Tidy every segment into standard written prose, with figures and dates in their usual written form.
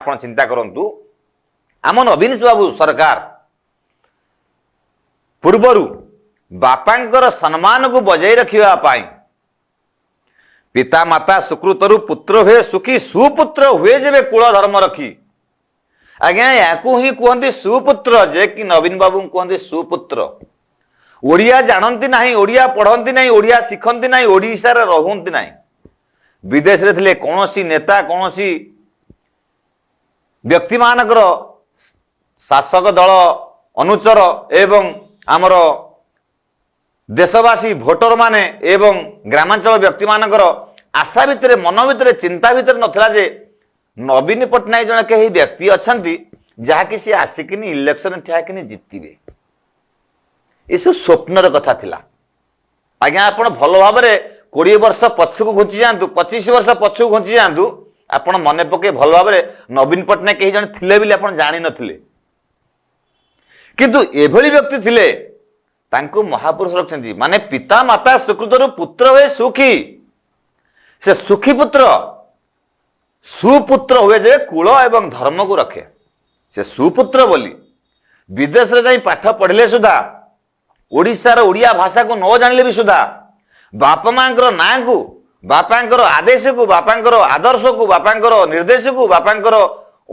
आपण चिंता करंतु आम नवीन बाबू सरकार पूर्वरु बापांकर सम्मान को बजाय रखिया पाई पिता माता सुकृतरु पुत्र हुए सुखी सुपुत्र हुए जेबे कुल धर्म रखी आज्ञा या ही कहते सुपुत्र जे कि नवीन बाबू कहते सुपुत्र ओडिया जानती नहीं ओडिया पढ़ती नहीं ओडिया शिखती नहीं ओडिशा रे रहंती नहीं विदेश रे थिले कोनोसी नेता कोनोसी व्यक्ति मानकर शासक दल अनुचर एवं आमर देशवासी भोटर माने एवं ग्रामांचल व्यक्ति मानकर आशा भितर मन भितर चिंता भितर नथिला जे नवीन पट्टनायक जन के व्यक्ति अछंती जहाँकि सी आसिकिनी इलेक्शन ठियाकिनी जितबे ये सब स्वप्नर कथा थिला आज्ञा आपण भल भाव 20 वर्ष पछकु घुंची जातु 25 वर्ष पछकु घुंची जातु आपण मने पके भल भाव नवीन पट्टनायक कहीं जन थिले बिले आपण जानि नथिले किंतु एभली व्यक्ति थिले तांको महापुरुष रखते माने पिता माता सुकृतरु पुत्र हुए सुखी से सुखी पुत्र सुपुत्र हुए जे कुल एवं धर्म को रखे से सुपुत्र बोली विदेश रे जाई पाठ पढ़ले सुधा ओडिशा रो ओडिया भाषा को न जानले भी सुधा बापा मांकर ना को बापांकर आदेश को बापांकर आदर्श को बापांकर निर्देश को बापांकर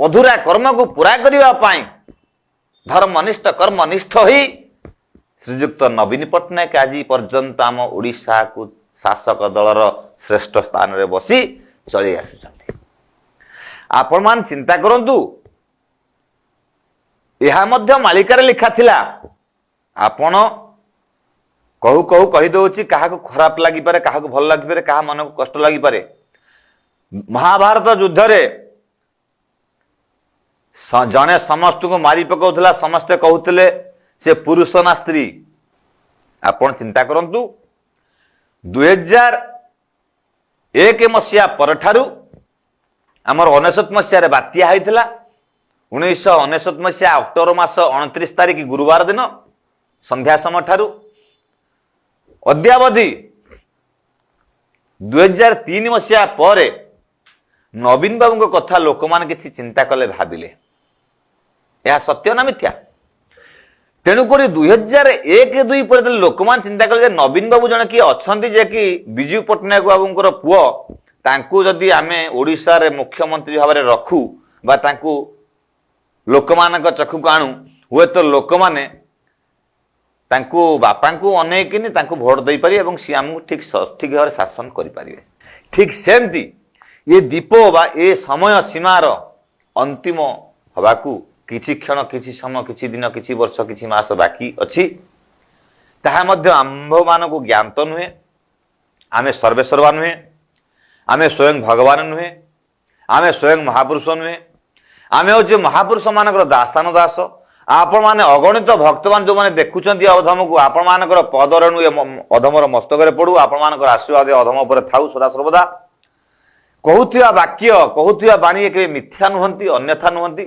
अधूरा कर्म को पूरा करिवा पाई धर्मनिष्ठ कर्मनिष्ठ ही श्रीजुक्त नवीन पट्टनायक आज पर्यंत आम ओडिशा को शासक दलर श्रेष्ठ स्थान रे बसी चली आसुछंती आपण मान चिंता करंतु यह मध्य मालिकार लिखा थिला आपण कहू कहू कही दउची काहा को खराब लागि पारे काहा को भल लागि पारे काहा मन को कष्ट लागि पारे महाभारत युद्ध रे जने समस्त को मारी पकाउथला समस्त कहउतले से पुरुष ना स्त्री आपण चिंता करंतु 2001 मसिया परठारु आमर 19 मसिया रे बात्या होइतला 1999 मसिया अक्टोबर मास 29 तारिख गुरुवार दिन संध्या समय ठारु अद्यावधि 2003 मसिया पर नवीन बाबू को कथा लोक मान किसी चिंता कले भाविले यह सत्य ना मिथ्या तेणुक 2001-2 पर लोक मान चिंता कले नवीन बाबू जन किए अच्छा जे कि विजु पट्टनायक बाबूंकर पुओ तांकू जदि आमे ओडिशा रे मुख्यमंत्री भाव में रखू बा तांकू लोक मान चक्षु को आणु हुए तो लोक माने तांकू बापा को अनेकिनी तांकू भोट दे पारी एवं सी आमको ठीक ठीक भाव शासन करि पारिबे ठीक सेमती ये दीप बा ए समय सीमार अंतिम हवाकू किछि क्षण किछि समय किछि दिन किछि वर्ष किछि मास बाकी अछि ताहा मध्य आंभ मान को ज्ञान तो नुहे आमे सर्वेश्वरवा नुहे आमे स्वयं भगवान नुहे आमे स्वयं महापुरुष नुहे आमे हो महापुरुष मानकर दासानु दास आपण माने अगणित भक्त मान जो माने देखुचंती अधम को आपण मानकर पद रेणु अधमर मस्तक रे पड़ू आपण मानकर आशीर्वाद अधम पर थाउ सदा सर्वदा कहूथिया वाक्य कहूथिया बाणी के मिथ्या नुहंती अन्यथा नुहंती